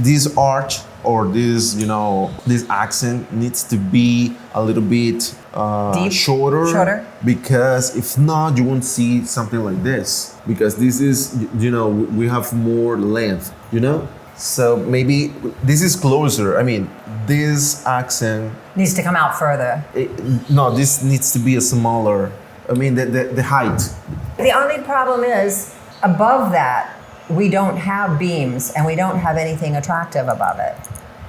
this arch or this, this accent needs to be a little bit shorter. Because if not, you won't see something like this. Because this is, we have more length, So maybe this is closer. I mean, this accent needs to come out further. No, this needs to be a smaller. I mean, the height. The only problem is above that, we don't have beams and we don't have anything attractive above it.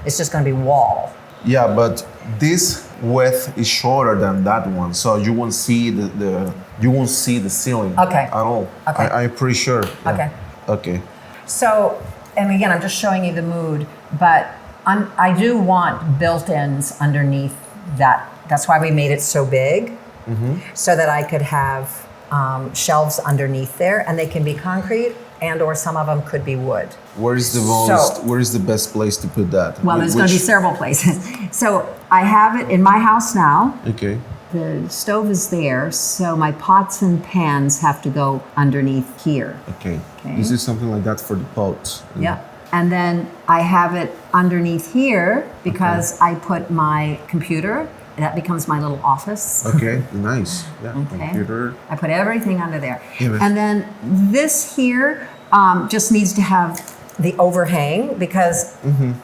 It's just going to be wall. Yeah, but this width is shorter than that one, so you won't see the ceiling at all. Okay. I'm pretty sure. Yeah. Okay. So, and again, I'm just showing you the mood, but I do want built-ins underneath that. That's why we made it so big, so that I could have shelves underneath there, and they can be concrete, and or some of them could be wood. Where is the best place to put that? Well, there's going to be several places. So I have it in my house now. Okay. The stove is there, so my pots and pans have to go underneath here. Okay. This is something like that for the pots. Yeah. And then I have it underneath here because I put my computer. That becomes my little office. Okay, nice. Yeah, computer. I put everything under there. Yeah, and then this here just needs to have the overhang because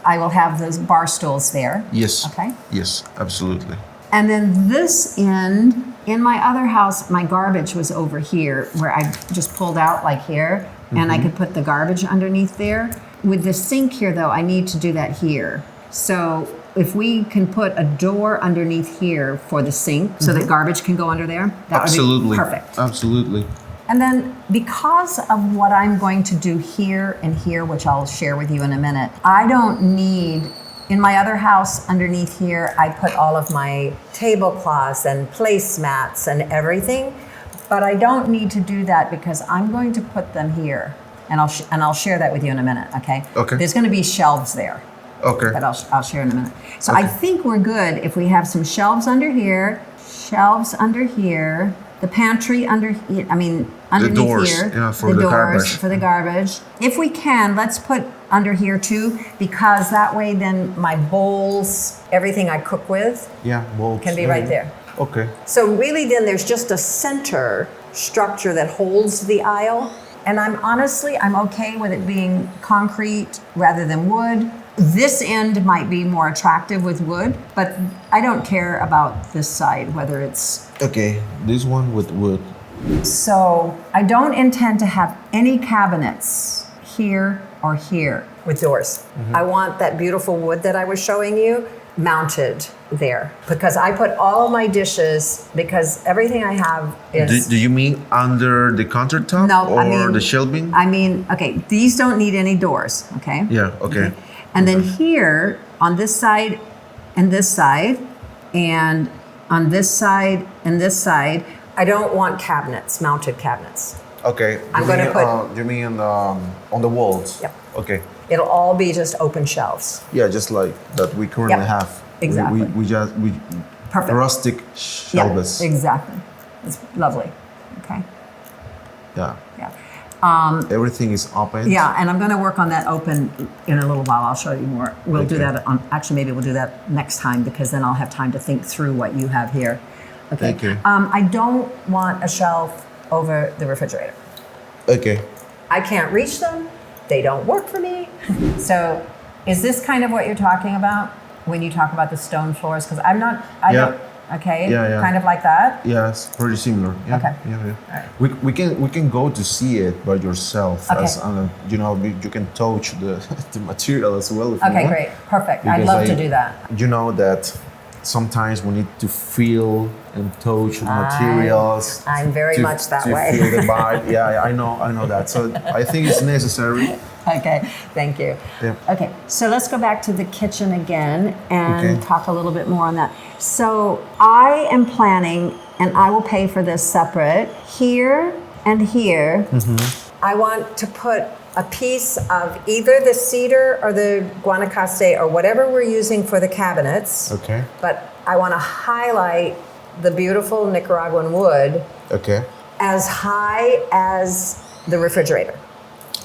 I will have those bar stools there. Yes. Okay. Yes, absolutely. And then this end, in my other house, my garbage was over here where I just pulled out like here, and I could put the garbage underneath there. With the sink here though, I need to do that here. So if we can put a door underneath here for the sink so that garbage can go under there, that would be perfect. Absolutely. And then because of what I'm going to do here and here, which I'll share with you in a minute, I don't need, in my other house underneath here, I put all of my tablecloths and placemats and everything, but I don't need to do that because I'm going to put them here. And I'll share that with you in a minute, okay? Okay. There's going to be shelves there. Okay. But I'll share in a minute. So I think we're good if we have some shelves under here, the pantry underneath the doors, here. Yeah, for the garbage. For the garbage. If we can, let's put under here too, because that way then my bowls, everything I cook with, bowls can be right there. Okay. So really then there's just a center structure that holds the aisle. And I'm okay with it being concrete rather than wood. This end might be more attractive with wood, but I don't care about this side, whether it's... Okay, this one with wood. So I don't intend to have any cabinets here or here with doors. I want that beautiful wood that I was showing you mounted there because I put all of my dishes because everything I have is... Do you mean under the countertop the shelving? Okay, these don't need any doors, okay? Yeah, okay. And then here, on this side and this side, and on this side and this side, I don't want cabinets, mounted cabinets. Okay. I'm going to put... you mean on the walls? Yep. Okay. It'll all be just open shelves. Yeah, just like that we currently have. Exactly. We Perfect. Rustic shelves. Yeah, exactly. It's lovely. Okay. Yeah. Yeah. Everything is open. Yeah, and I'm going to work on that open in a little while. I'll show you more. We'll do that maybe we'll do that next time because then I'll have time to think through what you have here. Okay. Thank you. I don't want a shelf over the refrigerator. Okay. I can't reach them. They don't work for me. So is this kind of what you're talking about when you talk about the stone floors? Because I don't, okay, kind of like that? Yeah, it's pretty similar. Yeah, okay. Yeah. Right. We can go to see it by yourself. Okay. As, you can touch the material as well. If you want. Great, perfect. Because I'd love to do that. You know that sometimes we need to feel and touch the materials. I'm very much that way. To feel the vibe. Yeah, I know that. So I think it's necessary. Okay, thank you. Yeah. Okay, so let's go back to the kitchen again and talk a little bit more on that. So I am planning, and I will pay for this separate, here and here. I want to put a piece of either the cedar or the Guanacaste or whatever we're using for the cabinets. Okay. But I want to highlight the beautiful Nicaraguan wood. Okay. As high as the refrigerator.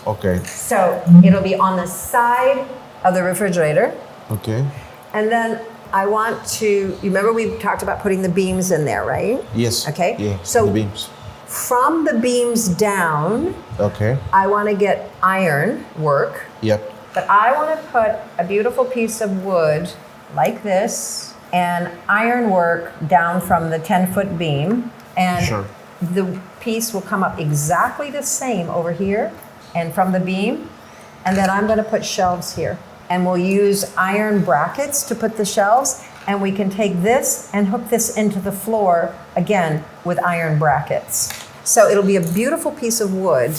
Okay. So it'll be on the side of the refrigerator. Okay. And then I want to, you remember we talked about putting the beams in there, right? Yes. Okay. Yeah. So the beams. from the beams down, Okay. I want to get iron work. Yep. But I want to put a beautiful piece of wood like this and iron work down from the 10-foot beam. And Sure. the piece will come up exactly the same over here and from the beam. And then I'm going to put shelves here. And we'll use iron brackets to put the shelves. And we can take this and hook this into the floor again with iron brackets. So it'll be a beautiful piece of wood.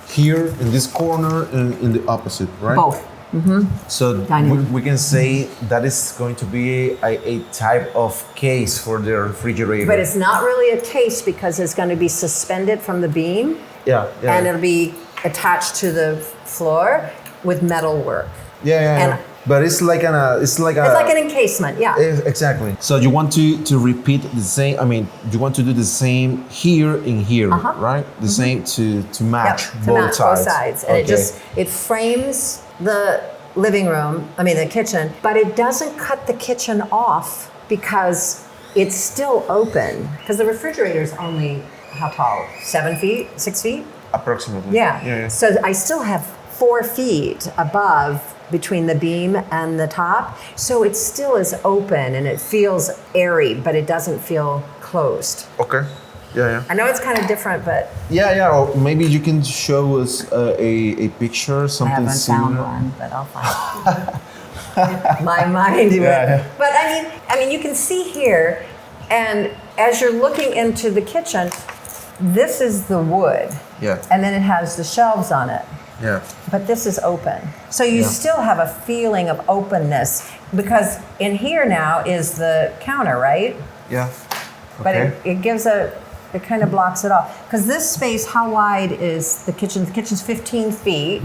Here in this corner and in the opposite, right? Both. So we can say that is going to be a type of case for the refrigerator. But it's not really a case because it's going to be suspended from the beam. Yeah. And it'll be attached to the floor with metal work. Yeah. But it's like it's like an encasement, yeah. Exactly. So you want to repeat the same. I mean, you want to do the same here and here, right? The same to match both sides. And it frames the living room. I mean the kitchen, but it doesn't cut the kitchen off because it's still open. Because the refrigerator is only how tall? 7 feet, 6 feet, approximately. Yeah. So I still have 4 feet above between the beam and the top. So it still is open and it feels airy, but it doesn't feel closed. Okay. Yeah. I know it's kind of different, but... Yeah. Or maybe you can show us a picture, something I haven't similar. found one, but I'll find it. My mind. Yeah. But I mean, you can see here, and as you're looking into the kitchen, this is the wood. Yeah. And then it has the shelves on it. Yeah. But this is open. So you still have a feeling of openness because in here now is the counter, right? Yeah. But it gives it kind of blocks it off. Because this space, how wide is the kitchen? The kitchen's 15 feet.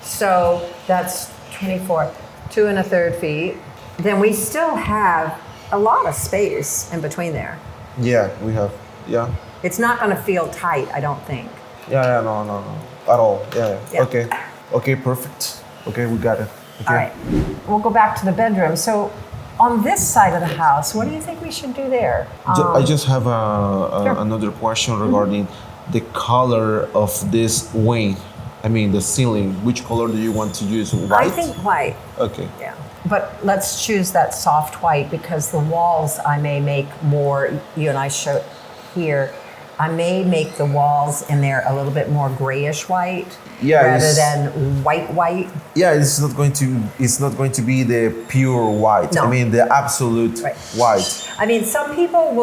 So that's 24, 2 1/3 feet. Then we still have a lot of space in between there. Yeah, we have. Yeah. It's not going to feel tight, I don't think. Yeah, no. At all. Yeah. Okay, perfect. Okay, we got it. Okay. All right. We'll go back to the bedroom. So on this side of the house, what do you think we should do there? I just have another question regarding the color of this wing. I mean, the ceiling. Which color do you want to use? White? I think white. Okay. Yeah. But let's choose that soft white because the walls I may make more, you and I showed here, I may make the walls in there a little bit more grayish white rather than white. Yeah, it's not going to be the pure white. No. I mean the absolute white. I mean some people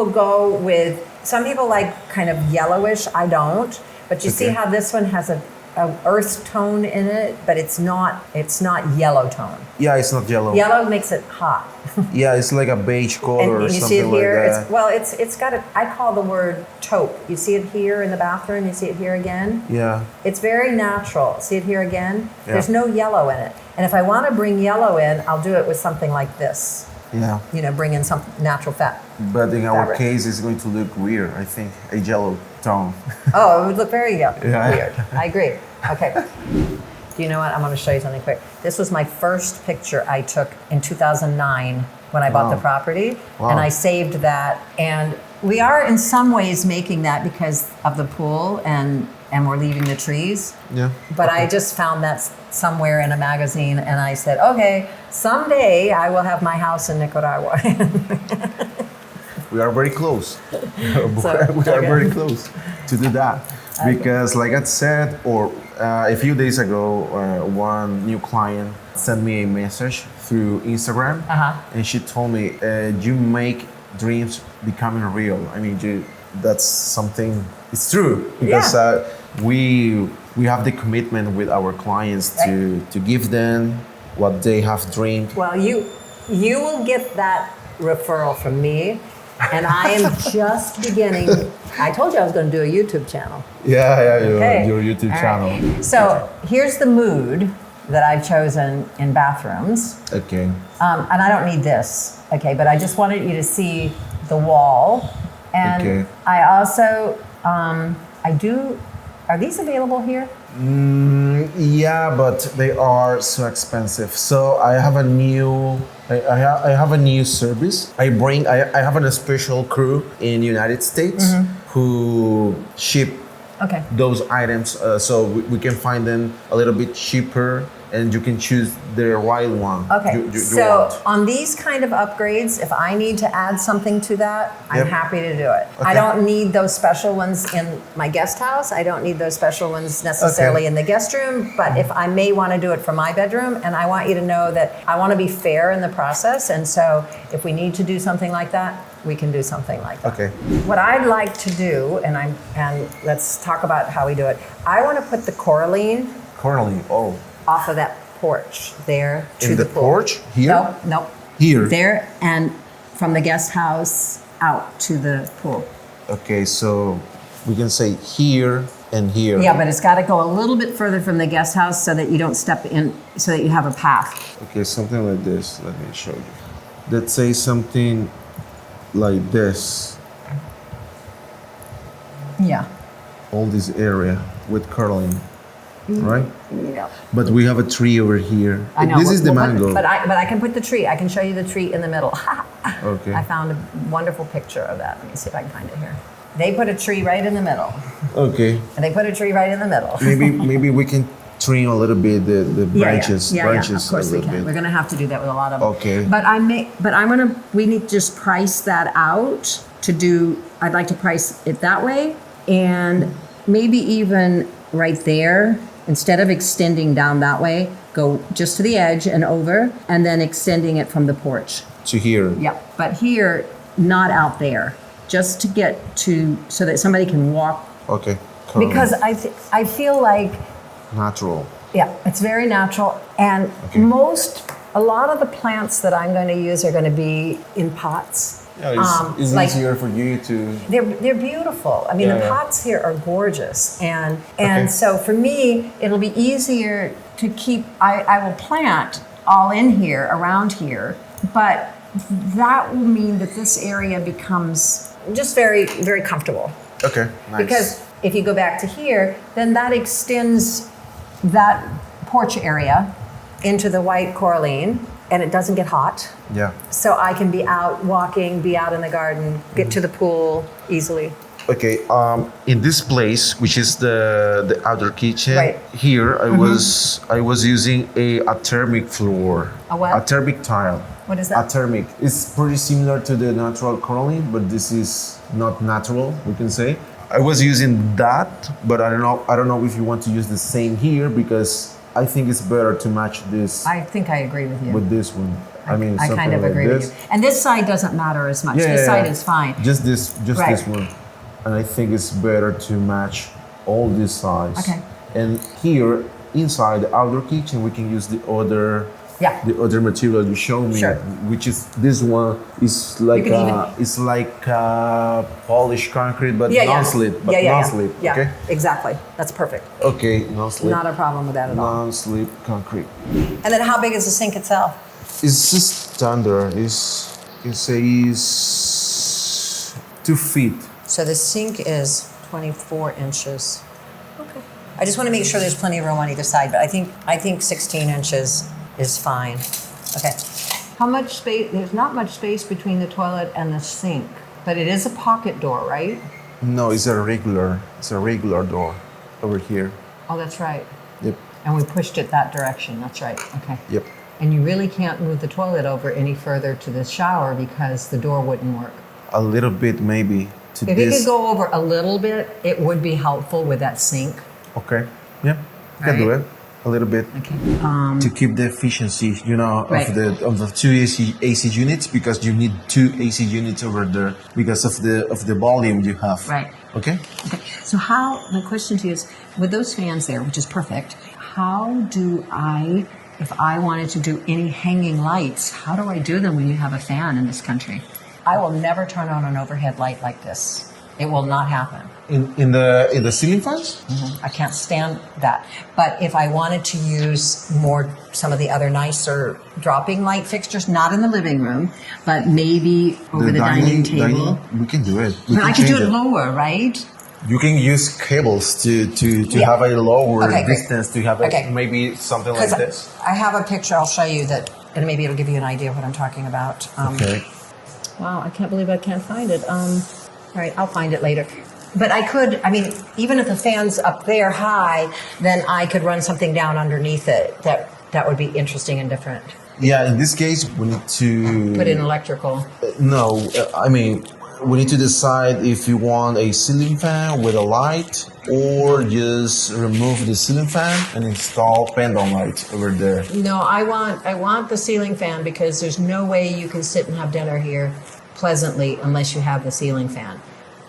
like kind of yellowish, I don't. But you see how this one has a earth tone in it, but it's not yellow tone. Yeah, it's not yellow. Yellow makes it hot. Yeah, it's like a beige color or you something see it here. like that. It's got I call the word taupe. You see it here in the bathroom. You see it here again. Yeah. It's very natural. See it here again. Yeah. There's no yellow in it. And if I want to bring yellow in, I'll do it with something like this. Yeah. You know, bring in some natural fat. But in our fabric. case, it's going to look weird. I think a yellow tone. Oh, it would look very Yeah. weird. I agree. Okay. Do you know what? I'm going to show you something quick. This was my first picture I took in 2009 when I bought the property. Wow. And I saved that. And we are in some ways making that because of the pool and we're leaving the trees. Yeah. But I just found that somewhere in a magazine and I said, okay, someday I will have my house in Nicaragua. We are very close. We are very close to do that. Because like I said, or a few days ago, one new client sent me a message through Instagram, and she told me, "You make dreams becoming real." I mean, that's something. It's true because we have the commitment with our clients to give them what they have dreamed. Well, you will get that referral from me. And I am just beginning. I told you I was going to do a YouTube channel. Yeah, your YouTube channel. Right. So here's the mood that I've chosen in bathrooms. Okay. And I don't need this, okay, but I just wanted you to see the wall. And I also, are these available here? Yeah, but they are so expensive. So I have a new. I have a new service. I have a special crew in United States who ship Okay. those items, so we can find them a little bit cheaper, and you can choose the right one. Okay, you so want. on these kind of upgrades, if I need to add something to that, I'm Yep. happy to do it. I Okay. don't need those special ones in my guest house. I don't need those special ones necessarily in the guest room, but if I may want to do it for my bedroom, and I want you to know that I want to be fair in the process, and so if we need to do something like that, we can do something like that. Okay. What I'd like to do, and let's talk about how we do it. I want to put the coralline Currently, off of that porch there to in the pool. porch here. Nope. Here. There and from the guest house out to the pool. Okay, so we can say here and here. Yeah, but it's got to go a little bit further from the guest house so that you don't step in, so that you have a path. Okay, something like this. Let me show you. Let's say something like this. Yeah. All this area with curling, right? Yeah. But we have a tree over here. I know. This is the We'll put- mango. But I can put the tree. I can show you the tree in the middle. Okay. I found a wonderful picture of that. Let me see if I can find it here. They put a tree right in the middle. Okay. And they put a tree right in the middle. Maybe we can trim a little bit the branches. Yeah, branches of course a we little can. We're bit. gonna have to do that with a lot of them. Okay. We need to just price that out to do. I'd like to price it that way, and maybe even right there, instead of extending down that way, go just to the edge and over, and then extending it from the porch. To here. Yeah, but here, not out there, just to get to so that somebody can walk. Okay. Curling. Because I feel like. Natural. Yeah, it's very natural. And Okay. a lot of the plants that I'm going to use are going to be in pots. Yeah, it's like- easier for you to. They're beautiful. I mean, Yeah, the yeah. pots here are gorgeous. And Okay. so for me, it'll be easier to keep, I will plant all in here, around here, but that will mean that this area becomes just very, very comfortable. Okay. Nice. Because if you go back to here, then that extends that porch area into the white coralline, and it doesn't get hot. Yeah. So I can be out walking, be out in the garden, get to the pool easily. Okay. In this place, which is the outdoor kitchen, Right. here I was using a thermic floor. A what? A thermic tile. What is that? A thermic. It's pretty similar to the natural coralline, but this is not natural, we can say. I was using that, but I don't know if you want to use the same here, because I think it's better to match this I think I agree with you. with this one. I mean, I something kind of like agree this. with you. And this side doesn't matter as much. Yeah, This yeah, side yeah. is fine. Just this Right. one. And I think it's better to match all these sides. Okay. And here, inside the outdoor kitchen, we can use the other Yeah. the other material you showed me, Sure. which is this one is like You can it's like polished concrete, but Yeah, yeah. non-slip. But Yeah. non-slip. Yeah, Okay. exactly. That's perfect. Okay, non-slip. Not a problem with that at all. Non-slip concrete. And then how big is the sink itself? It's just standard. It says 2 feet. So the sink is 24 inches. Okay. I just want to make sure there's plenty of room on either side, but I think 16 inches is fine. Okay. How much space? There's not much space between the toilet and the sink, but it is a pocket door, right? No, it's a regular door over here. Oh, that's right. Yep. And we pushed it that direction. That's right. Okay. Yep. And you really can't move the toilet over any further to the shower because the door wouldn't work. A little bit maybe to If this. you could go over a little bit, it would be helpful with that sink. Okay. Yeah. You can do Right. it a little bit. Okay. To keep the efficiency, Right. of the two AC units, because you need 2 AC units over there because of the volume you have. Right. Okay. Okay. So my question to you is, with those fans there, which is perfect, how do if I wanted to do any hanging lights, how do I do them when you have a fan in this country? I will never turn on an overhead light like this. It will not happen. In the ceiling fans? I can't stand that. But if I wanted to use some of the other nicer dropping light fixtures, not in the living room, but maybe over the dining table. We can do it. But I could do it lower, right? You can use cables to have a lower distance, to have maybe something like this. I have a picture I'll show you that, and maybe it'll give you an idea of what I'm talking about. Okay. Wow, I can't believe I can't find it. All right, I'll find it later. But I could, I mean, even if the fan's up there high, then I could run something down underneath it. That would be interesting and different. Yeah, in this case, we need to... Put in electrical. No, I mean, we need to decide if you want a ceiling fan with a light or just remove the ceiling fan and install pendant light over there. No, I want the ceiling fan because there's no way you can sit and have dinner here pleasantly unless you have the ceiling fan.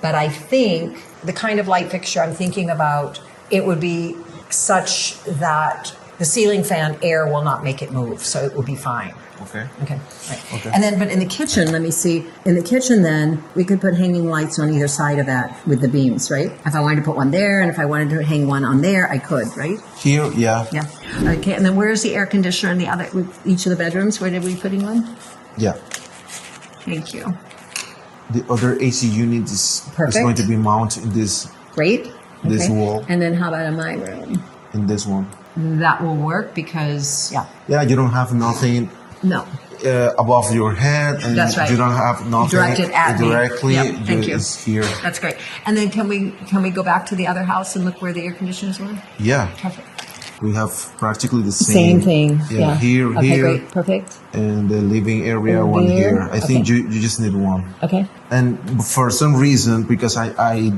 But I think the kind of light fixture I'm thinking about, it would be such that the ceiling fan air will not make it move, so it will be fine. Okay. Right. Okay. And then, but in the kitchen, let me see. In the kitchen, then we could put hanging lights on either side of that with the beams, right? If I wanted to put one there, and if I wanted to hang one on there, I could, right? Here, yeah. Yeah. Okay. And then where's the air conditioner in the other, with each of the bedrooms? Where did we putting one? Yeah. Thank you. The other AC unit is going to be mounted in this. Great. This wall. And then how about in my room? In this one. That will work because Yeah, you don't have nothing. No. Above your head, and that's right. You don't have nothing directed at directly. Me. Thank you. It's here. That's great. And then can we go back to the other house and look where the air conditioners were? Yeah. Perfect. We have practically the same thing. Yeah. Here, okay, here. Great. Perfect. And the living area one here. I think you just need one. Okay. And for some reason, because I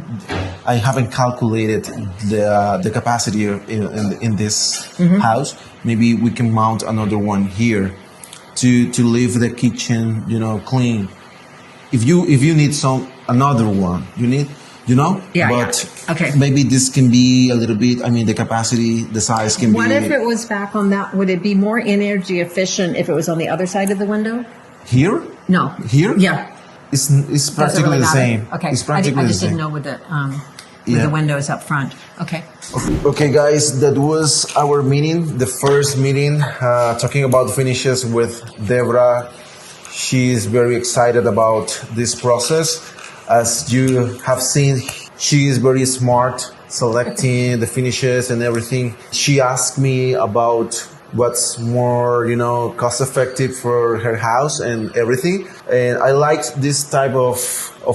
haven't calculated the capacity in this house, maybe we can mount another one here to leave the kitchen, clean. If you need another one, but maybe this can be a little bit, the capacity, the size can be. What if it was back on that? Would it be more energy efficient if it was on the other side of the window? Here? No. Here? Yeah. It's practically the same. Okay. It's practically I just the same. didn't know with the windows up front. Okay. Okay, guys, that was our meeting, the first meeting, talking about finishes with Debra. She is very excited about this process. As you have seen, she is very smart selecting the finishes and everything. She asked me about what's more, cost effective for her house and everything. And I liked this type of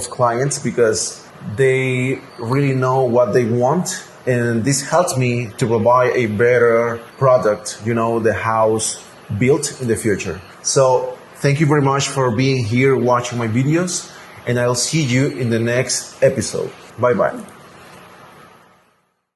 clients because they really know what they want. And this helps me to provide a better product, the house built in the future. So thank you very much for being here watching my videos. And I'll see you in the next episode. Bye-bye.